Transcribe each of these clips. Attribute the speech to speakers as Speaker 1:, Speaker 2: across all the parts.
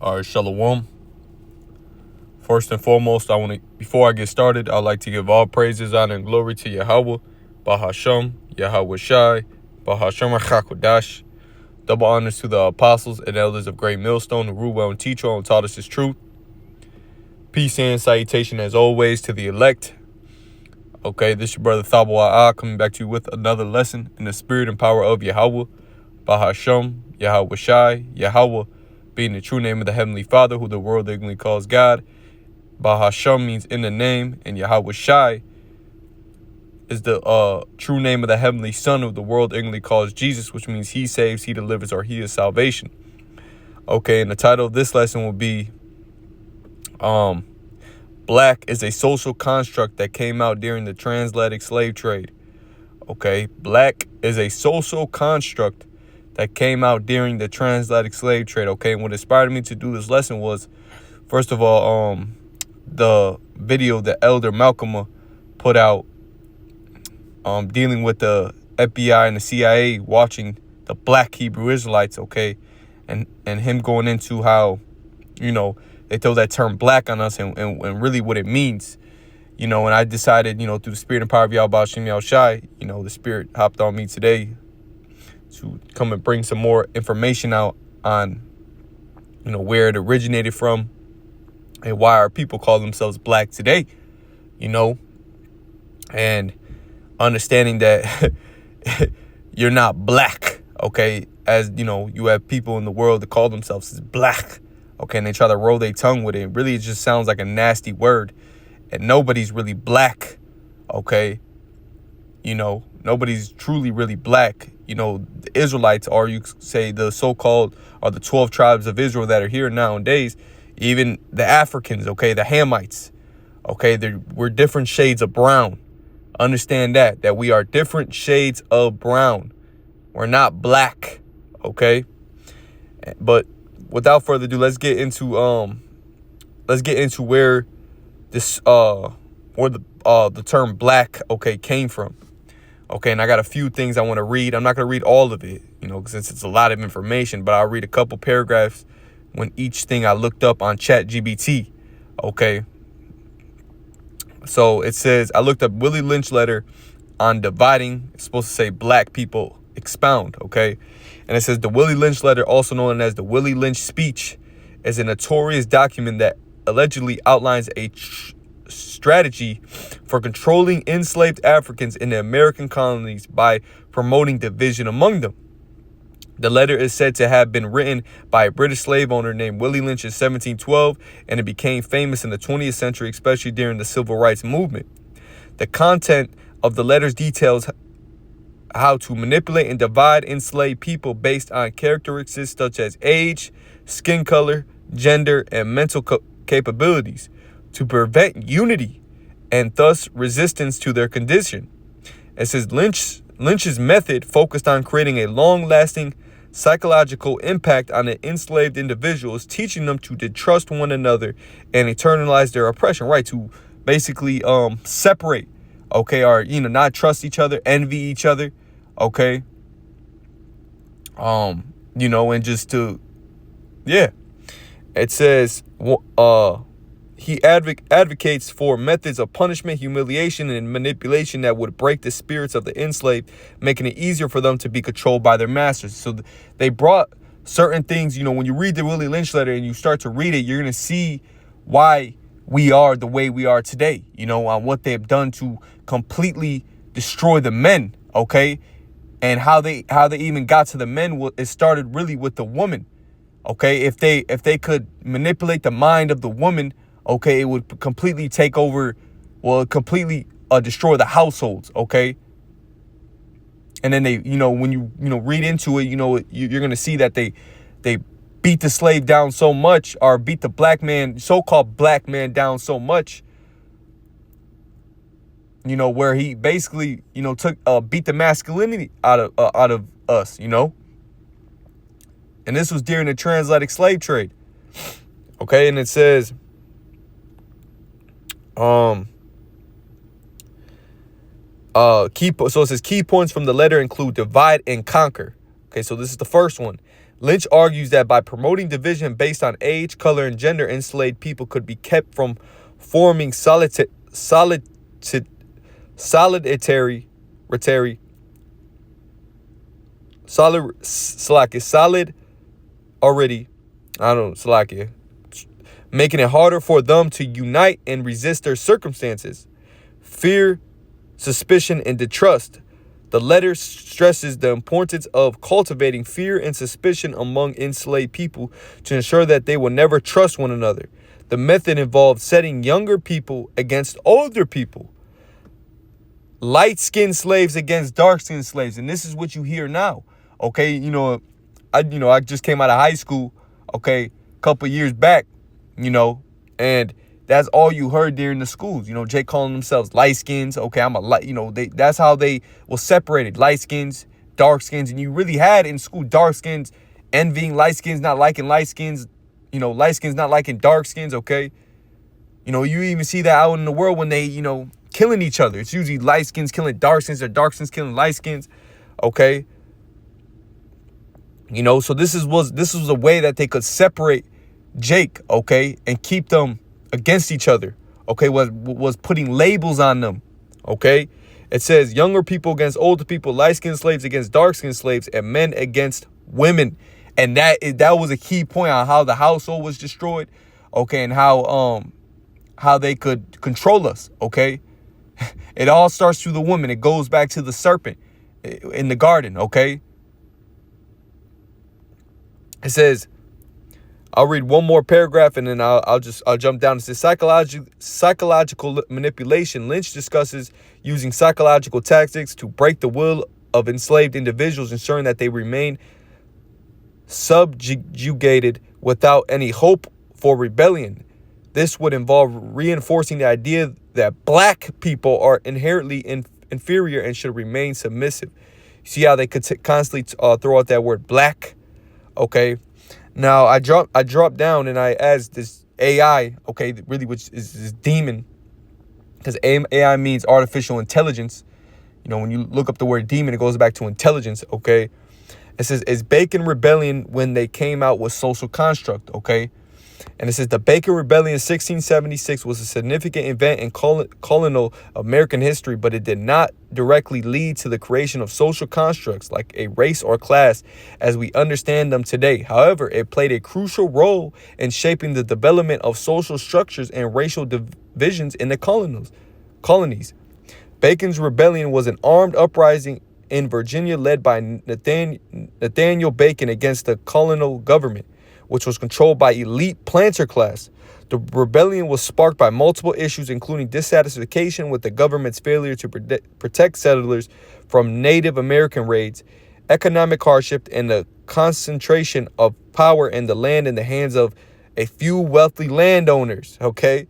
Speaker 1: All right, Shalom. First and foremost, before I get started, I'd like to give all praises, honor, and glory to Yahweh, Bahasham, Yahweh Shai, Bahasham Hakodash. Double honors to the apostles and elders of Great Millstone who rule well and teach well and taught us his truth. Peace and salutation as always to the elect. Okay, this is your brother Thabo A'a coming back to you with another lesson in the spirit and power of Yahweh, Bahasham, Yahweh Shai, Yahweh being the true name of the Heavenly Father, who the world ignorantly calls God. Bahasham means in the name, and Yahweh Shai is the true name of the Heavenly Son, who the world ignorantly calls Jesus, which means he saves, he delivers, or he is salvation. Okay, and the title of this lesson will be Black is a social construct that came out during the transatlantic slave trade. Okay, black is a social construct that came out during the transatlantic slave trade. Okay, and what inspired me to do this lesson was, first of all, the video that Elder Malcolm put out dealing with the FBI and the CIA watching the black Hebrew Israelites, okay, and him going into how, they throw that term black on us and really what it means, and I decided, through the spirit and power of Yahweh Shem Yahweh Shai, the spirit hopped on me today to come and bring some more information out on, where it originated from and why our people call themselves black today, and understanding that you're not black, okay, as, you have people in the world that call themselves as black, okay, and they try to roll their tongue with it. Really, it just sounds like a nasty word, and nobody's really black, okay, nobody's truly really black. The Israelites, or you say the so-called, or the 12 tribes of Israel that are here nowadays, even the Africans, okay, the Hamites, okay, we're different shades of brown. Understand that we are different shades of brown. We're not black, okay? But without further ado, let's get into where this where the term black, okay, came from. Okay, and I got a few things I want to read. I'm not going to read all of it, since it's a lot of information, but I'll read a couple paragraphs when each thing I looked up on ChatGPT, okay? So it says, I looked up Willie Lynch letter on dividing. It's supposed to say black people expound, okay? And it says the Willie Lynch letter, also known as the Willie Lynch speech, is a notorious document that allegedly outlines a strategy for controlling enslaved Africans in the American colonies by promoting division among them. The letter is said to have been written by a British slave owner named Willie Lynch in 1712, and it became famous in the 20th century, especially during the Civil Rights Movement. The content of the letters details how to manipulate and divide enslaved people based on characteristics such as age, skin color, gender, and mental capabilities to prevent unity and thus resistance to their condition. It says Lynch's method focused on creating a long-lasting psychological impact on the enslaved individuals, teaching them to distrust one another and internalize their oppression, right? To basically separate, okay, or not trust each other, envy each other, okay, and just to, yeah. It says he advocates for methods of punishment, humiliation, and manipulation that would break the spirits of the enslaved, making it easier for them to be controlled by their masters. So they brought certain things, when you read the Willie Lynch letter and you start to read it, you're going to see why we are the way we are today, on what they've done to completely destroy the men, okay? And how they even got to the men, it started really with the woman, okay? If they could manipulate the mind of the woman, okay, it would completely take over, completely destroy the households, okay? And then they, when you read into it, you're going to see that they beat the slave down so much, or beat the black man, so-called black man, down so much, where he basically, took beat the masculinity out of us, And this was during the transatlantic slave trade. Okay, and it says so it says key points from the letter include divide and conquer. Okay, so this is the first one. Lynch argues that by promoting division based on age, color, and gender, enslaved people could be kept from forming solitary, solid already, I don't know, Slovakia, making it harder for them to unite and resist their circumstances. Fear, suspicion, and distrust. The letter stresses the importance of cultivating fear and suspicion among enslaved people to ensure that they will never trust one another. The method involved setting younger people against older people, light-skinned slaves against dark-skinned slaves, and this is what you hear now. Okay, I just came out of high school, okay, a couple years back, and that's all you heard there in the schools. Jay calling themselves light skins. Okay, I'm a light, that's how they were separated. Light skins, dark skins. And you really had in school dark skins envying light skins, not liking light skins, light skins not liking dark skins, okay? You even see that out in the world when they, killing each other. It's usually light skins killing dark skins or dark skins killing light skins, okay? So this was a way that they could separate Jake, okay, and keep them against each other, okay, was putting labels on them, okay? It says younger people against older people, light-skinned slaves against dark-skinned slaves, and men against women. And that was a key point on how the household was destroyed, okay, and how they could control us, okay? It all starts through the woman. It goes back to the serpent in the garden, okay? It says, I'll read one more paragraph and then I'll jump down. It says psychological manipulation. Lynch discusses using psychological tactics to break the will of enslaved individuals, ensuring that they remain subjugated without any hope for rebellion. This would involve reinforcing the idea that black people are inherently inferior and should remain submissive. See how they could constantly throw out that word black, okay? Now, I dropped down and I asked this AI, okay, really, which is this demon, because AI means artificial intelligence. When you look up the word demon, it goes back to intelligence, okay? It says, is Bacon Rebellion when they came out with social construct, okay? And it says the Bacon Rebellion in 1676 was a significant event in colonial American history, but it did not directly lead to the creation of social constructs like a race or class as we understand them today. However, it played a crucial role in shaping the development of social structures and racial divisions in the colonies. Bacon's Rebellion was an armed uprising in Virginia led by Nathaniel Bacon against the colonial government, which was controlled by elite planter class. The rebellion was sparked by multiple issues, including dissatisfaction with the government's failure to protect settlers from Native American raids, economic hardship, and the concentration of power and the land in the hands of a few wealthy landowners. Okay,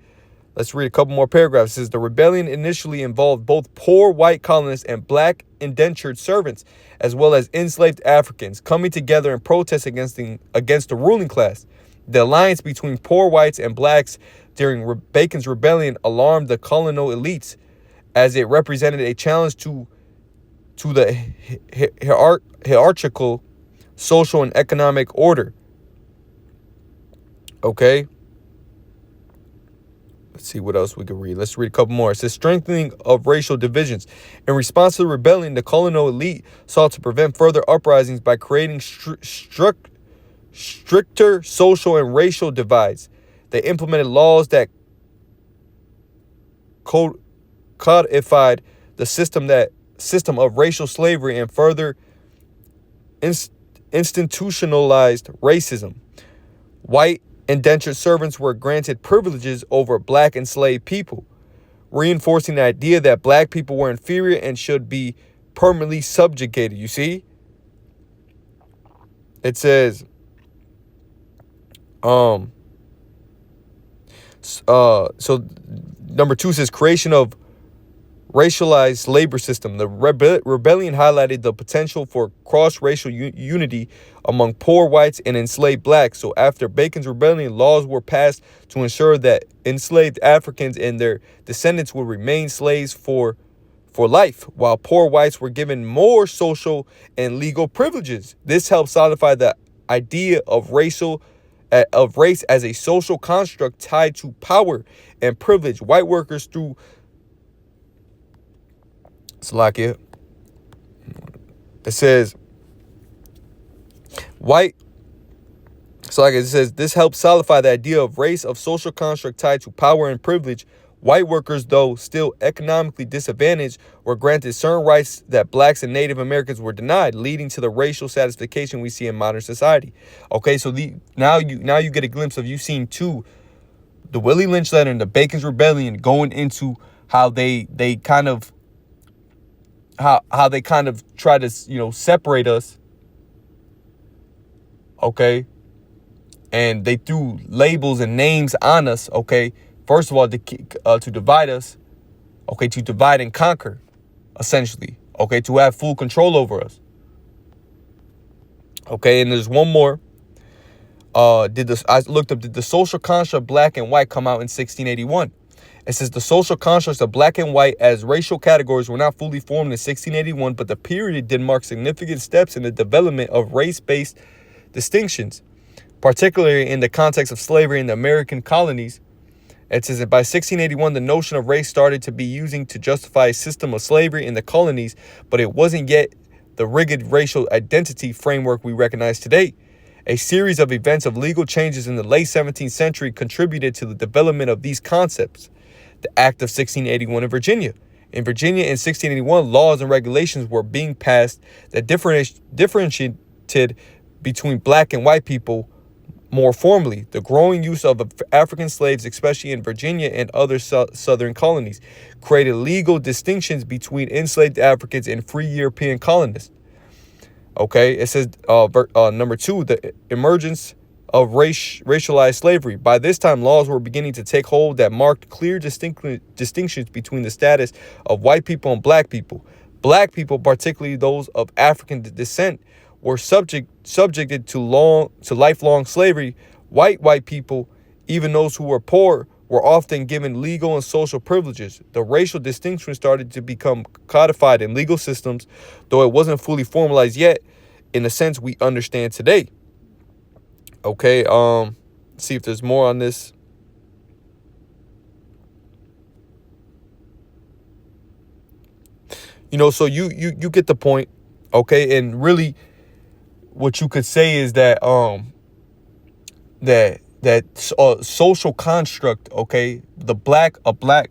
Speaker 1: let's read a couple more paragraphs. It says the rebellion initially involved both poor white colonists and black indentured servants, as well as enslaved Africans, coming together in protest against the ruling class. The alliance between poor whites and blacks during Bacon's rebellion alarmed the colonial elites, as it represented a challenge to the hierarchical social and economic order. Okay. Let's see what else we can read. Let's read a couple more. It says strengthening of racial divisions. In response to the rebellion, the colonial elite sought to prevent further uprisings by creating stricter social and racial divides. They implemented laws that codified the system of racial slavery and further institutionalized racism. White indentured servants were granted privileges over black enslaved people, reinforcing the idea that black people were inferior and should be permanently subjugated. You see? It says, so number 2 says creation of racialized labor system. The rebellion highlighted the potential for cross-racial unity among poor whites and enslaved blacks. So after Bacon's rebellion, laws were passed to ensure that enslaved Africans and their descendants would remain slaves for life, while poor whites were given more social and legal privileges. This helped solidify the idea of race as a social construct tied to power and privilege. White workers through Slovakia. It says white. So like it says, this helps solidify the idea of race of social construct tied to power and privilege. White workers, though still economically disadvantaged, were granted certain rights that blacks and Native Americans were denied, leading to the racial stratification we see in modern society. Okay, so now you get a glimpse of, you've seen too, the Willie Lynch letter and the Bacon's Rebellion going into how they kind of how they kind of try to separate us. Okay. And they threw labels and names on us, okay? First of all, to divide us, okay? To divide and conquer, essentially, okay? To have full control over us, okay? And there's one more. I looked up, did the social construct black and white come out in 1681? It says the social constructs of black and white as racial categories were not fully formed in 1681, but the period did mark significant steps in the development of race-based distinctions, particularly in the context of slavery in the American colonies. It says that by 1681, the notion of race started to be using to justify a system of slavery in the colonies, but it wasn't yet the rigid racial identity framework we recognize today. A series of events of legal changes in the late 17th century contributed to the development of these concepts. The Act of 1681 in Virginia. In Virginia in 1681, laws and regulations were being passed that differentiated between black and white people more formally. The growing use of African slaves, especially in Virginia and other southern colonies, created legal distinctions between enslaved Africans and free European colonists. Okay, it says number 2, the emergence of racialized slavery. By this time, laws were beginning to take hold that marked clear distinctions between the status of white people and black people. Black people, particularly those of African descent, were subjected to lifelong slavery. White people, even those who were poor, were often given legal and social privileges. The racial distinction started to become codified in legal systems, though it wasn't fully formalized yet in the sense we understand today. Okay, see if there's more on this. So you get the point. Okay, and really what you could say is that social construct, okay,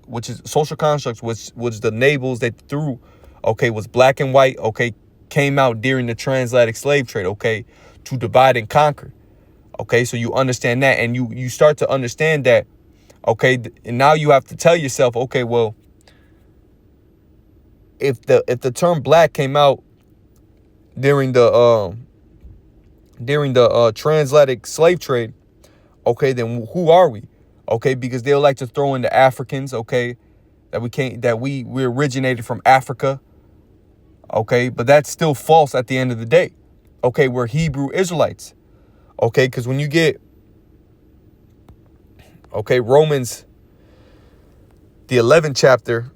Speaker 1: which is social constructs, was the labels they threw, okay, was black and white, okay, came out during the transatlantic slave trade, okay, to divide and conquer. Okay, so you understand that, and you start to understand that, okay, and now you have to tell yourself, okay, well, if the term black came out during the transatlantic slave trade, okay, then who are we? Okay, because they'll like to throw in the Africans, okay, that we originated from Africa, okay, but that's still false at the end of the day. Okay, we're Hebrew Israelites, okay, because when you get, okay, Romans, the 11th chapter,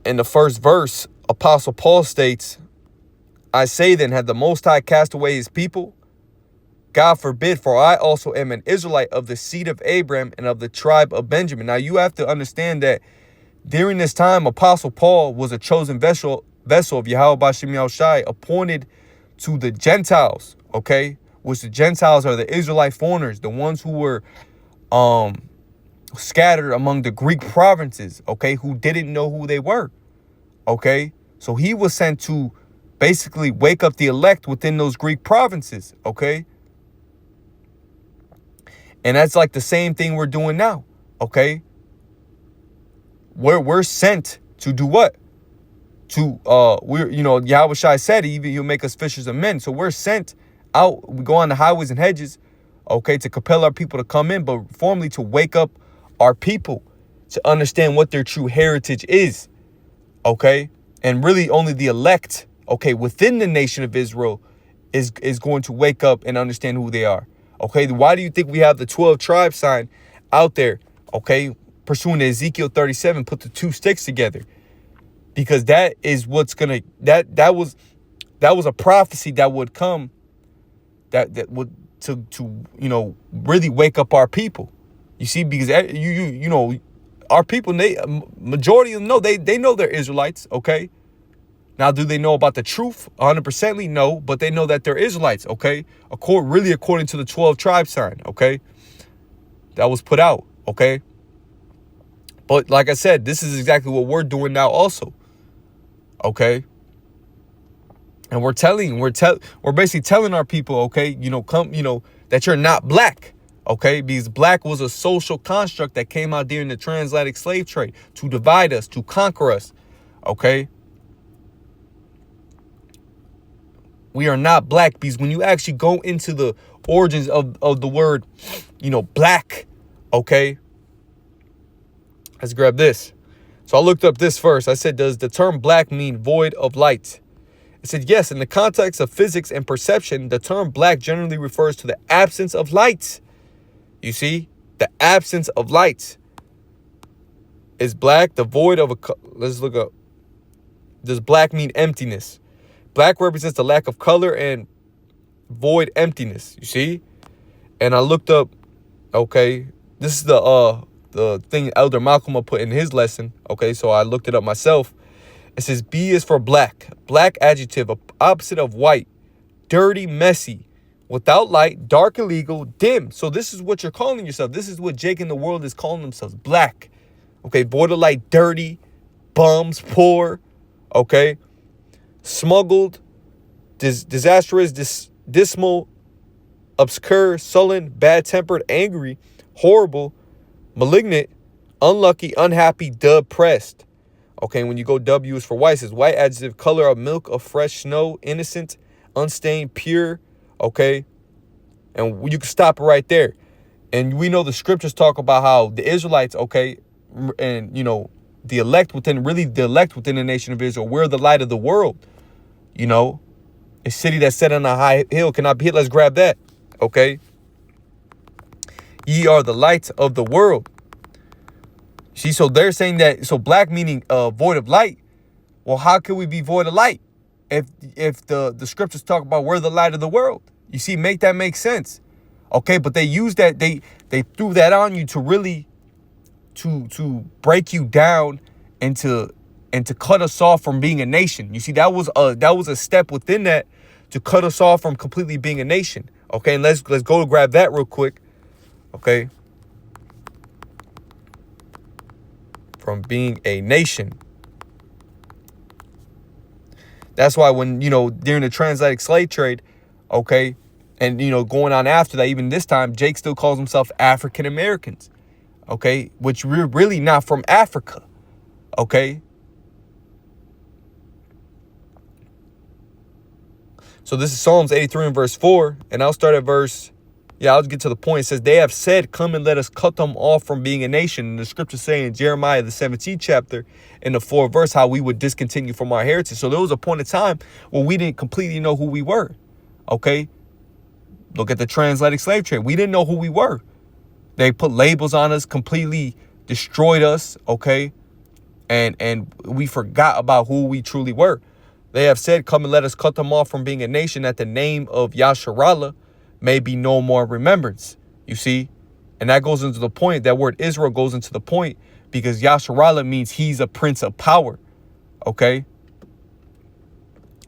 Speaker 1: in the first verse, Apostle Paul states, I say then, had the Most High cast away his people? God forbid, for I also am an Israelite of the seed of Abraham and of the tribe of Benjamin. Now you have to understand that during this time, Apostle Paul was a chosen vessel of Yahweh B'Shem Yahushai, appointed to the Gentiles, okay? Which the Gentiles are the Israelite foreigners, the ones who were scattered among the Greek provinces, okay, who didn't know who they were, okay? So he was sent to basically wake up the elect within those Greek provinces, okay? And that's like the same thing we're doing now, okay? We're sent to do what? Yahweh Shai said he'll make us fishers of men. So we're sent out. We go on the highways and hedges, okay, to compel our people to come in, but formally to wake up our people to understand what their true heritage is, okay? And really only the elect, okay, within the nation of Israel is going to wake up and understand who they are, okay? Why do you think we have the 12 tribe sign out there, okay? Pursuing Ezekiel 37, put the two sticks together. because that is what's gonna that was a prophecy that would come, that would to really wake up our people. You see, because our people, they majority of them know, they know they're Israelites. Okay, now do they know about the truth 100%? No, but they know that they're Israelites. Okay, according to the 12 tribe sign. Okay, that was put out. Okay, but like I said, this is exactly what we're doing now also. Okay, and we're basically telling our people, okay, that you're not black. Okay, because black was a social construct that came out during the transatlantic slave trade to divide us, to conquer us. Okay, we are not black, because when you actually go into the origins of the word, black. Okay, let's grab this. So I looked up this first. I said, does the term black mean void of light? It said, yes, in the context of physics and perception, the term black generally refers to the absence of light. You see, the absence of light is black. The void of let's look up. Does black mean emptiness? Black represents the lack of color and void emptiness. You see, and I looked up. Okay, this is the thing Elder Malcolm put in his lesson. Okay, so I looked it up myself. It says B is for black. Black adjective, opposite of white, dirty, messy, without light, dark, illegal, dim. So this is what you're calling yourself. This is what Jake and the world is calling themselves. Black. Okay, void of light, dirty, bums, poor. Okay, smuggled, disastrous, dismal, obscure, sullen, bad-tempered, angry, horrible, malignant, unlucky, unhappy, depressed. Okay, when you go W is for white, it says white adjective, color of milk, of fresh snow, innocent, unstained, pure. Okay, and you can stop it right there. And we know the scriptures talk about how the Israelites, okay, and the elect within the nation of Israel, we're the light of the world. A city that's set on a high hill cannot be hid. Let's grab that. Okay, ye are the light of the world. See, so they're saying that, so black meaning void of light. Well, how can we be void of light if the scriptures talk about we're the light of the world? You see, make that make sense. Okay, but they use that, they threw that on you to really to break you down and to cut us off from being a nation. You see, that was a step within that to cut us off from completely being a nation. Okay, and let's go to grab that real quick. Okay. From being a nation. That's why when, during the transatlantic slave trade, okay, and, going on after that, even this time, Jake still calls himself African Americans, okay, which we're really not from Africa, okay. So this is Psalms 83 and verse 4, and I'll start at verse, I'll get to the point. It says, they have said, come and let us cut them off from being a nation. And the scripture saying in Jeremiah, the 17th chapter, in the 4th verse, how we would discontinue from our heritage. So there was a point in time where we didn't completely know who we were. Okay. Look at the transatlantic slave trade. We didn't know who we were. They put labels on us, completely destroyed us. Okay. And we forgot about who we truly were. They have said, come and let us cut them off from being a nation, that the name of Yasharallah may be no more remembrance. You see, and that goes into the point, that word Israel goes into the point, because Yasharallah means he's a prince of power. Okay,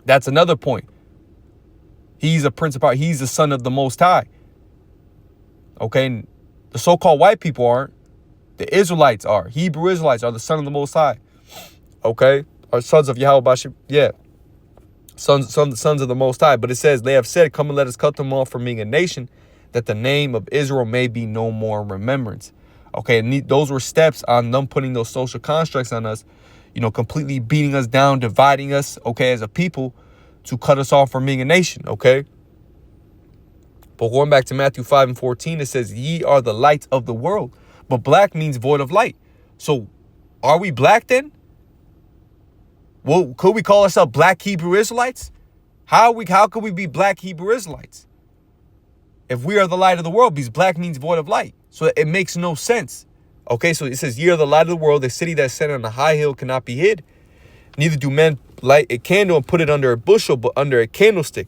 Speaker 1: that's another point. He's a prince of power. He's the son of the Most High. Okay, and the so-called white people aren't. The Israelites are. Hebrew Israelites are the son of the Most High. Okay, are sons of Yahweh Bashim. Yeah. Sons of the Most High. But it says, they have said, come and let us cut them off from being a nation, that the name of Israel may be no more remembrance. Okay, and those were steps on them putting those social constructs on us, completely beating us down, dividing us, okay, as a people, to cut us off from being a nation, okay? But going back to Matthew 5 and 14, it says, ye are the light of the world. But black means void of light. So are we black then? Well, could we call ourselves black Hebrew Israelites? How could we be black Hebrew Israelites if we are the light of the world? Because black means void of light. So it makes no sense. Okay, so it says, ye are the light of the world. The city that's set on a high hill cannot be hid. Neither do men light a candle and put it under a bushel, but under a candlestick,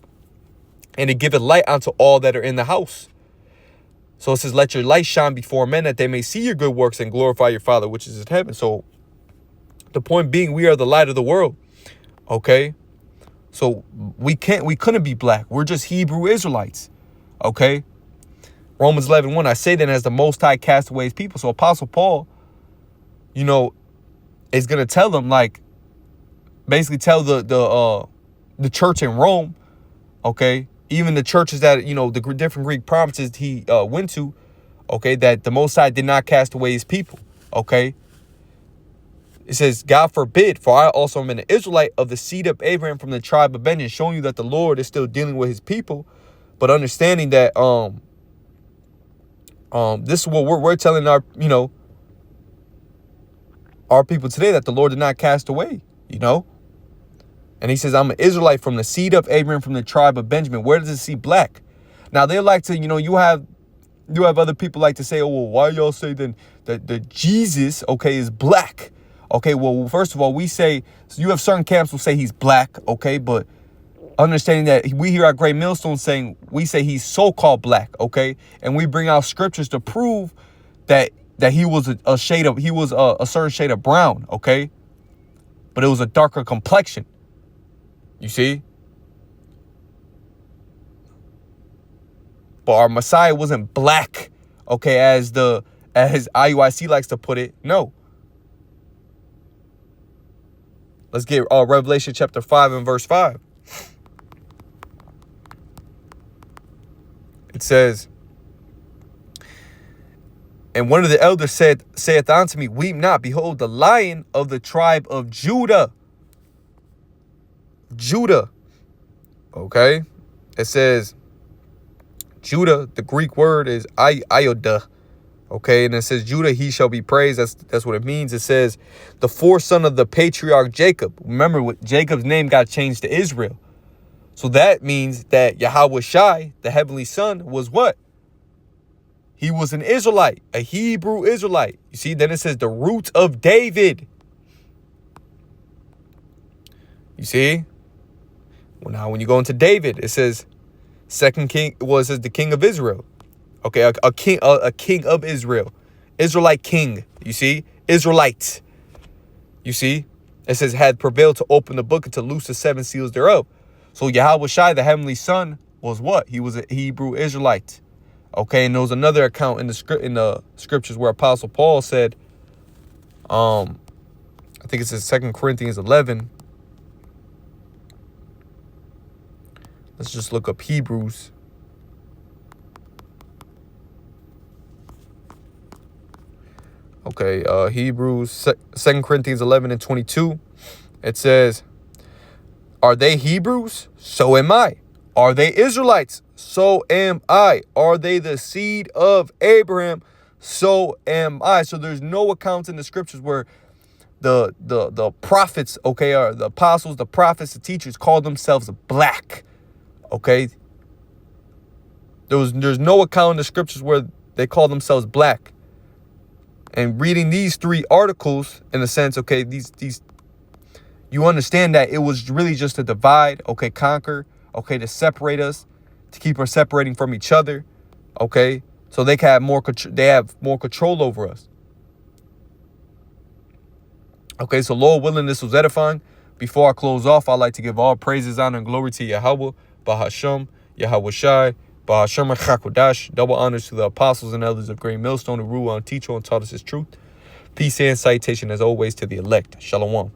Speaker 1: and to give it light unto all that are in the house. So it says, let your light shine before men, that they may see your good works and glorify your Father which is in heaven. So the point being, we are the light of the world. Okay. So we couldn't be black. We're just Hebrew Israelites. Okay. Romans 11:1, I say then, as the Most High cast away his people. So Apostle Paul, you know, is going to tell them, like, basically tell the church in Rome, okay, even the churches that, you know, the different Greek provinces he went to, okay, that the Most High did not cast away his people, okay. It says, God forbid, for I also am an Israelite of the seed of Abraham from the tribe of Benjamin, showing you that the Lord is still dealing with his people, but understanding that this is what we're telling our, you know, our people today, that the Lord did not cast away, you know. And he says, I'm an Israelite from the seed of Abraham from the tribe of Benjamin. Where does it see black? Now, they like to, you know, you have other people like to say, oh, well, why y'all say then that the Jesus, okay, is black? Okay, well, first of all, we say, so you have certain camps will say he's black, okay, but understanding that we here at Great Millstone saying, we say he's so-called black, okay, and we bring out scriptures to prove that he was a certain shade of brown, okay, but it was a darker complexion. You see? But our Messiah wasn't black, okay, as IUIC likes to put it. No. Let's get Revelation chapter 5 and verse 5. It says, and one of the elders saith unto me, weep not, behold, the Lion of the tribe of Judah. Judah. Okay. It says Judah, the Greek word is Ioda. Okay, and it says Judah, he shall be praised. That's what it means. It says the fourth son of the patriarch Jacob. Remember, what Jacob's name got changed to Israel. So that means that Yahweh Shai, the heavenly son, was what? He was an Israelite, a Hebrew Israelite. You see, then it says the root of David. You see? Well, now when you go into David, it says second king, well, it says the king of Israel. Okay, a king of Israel. Israelite king. You see? Israelite. You see? It says had prevailed to open the book and to loose the seven seals thereof. So Yahweh Shai, the heavenly son, was what? He was a Hebrew Israelite. Okay, and there was another account in the scriptures where Apostle Paul said, I think it says 2 Corinthians 11. Let's just look up Hebrews. Okay, Hebrews, 2 Corinthians 11 and 22. It says, are they Hebrews? So am I. Are they Israelites? So am I. Are they the seed of Abraham? So am I. So there's no accounts in the scriptures where the prophets, okay, or the apostles, the prophets, the teachers call themselves black. Okay. There's no account in the scriptures where they call themselves black. And reading these three articles, in a sense, okay, these you understand that it was really just to divide, okay, conquer, okay, to separate us, to keep us separating from each other, okay, so they can have more control over us. Okay, so Lord willing, this was edifying. Before I close off, I'd like to give all praises, honor, and glory to Yahweh, Bahashem, Yahweh Shai, Bahashem Chakodash. Double honors to the apostles and elders of Great Millstone who rule and teach and taught us his truth. Peace and citation as always to the elect. Shalom.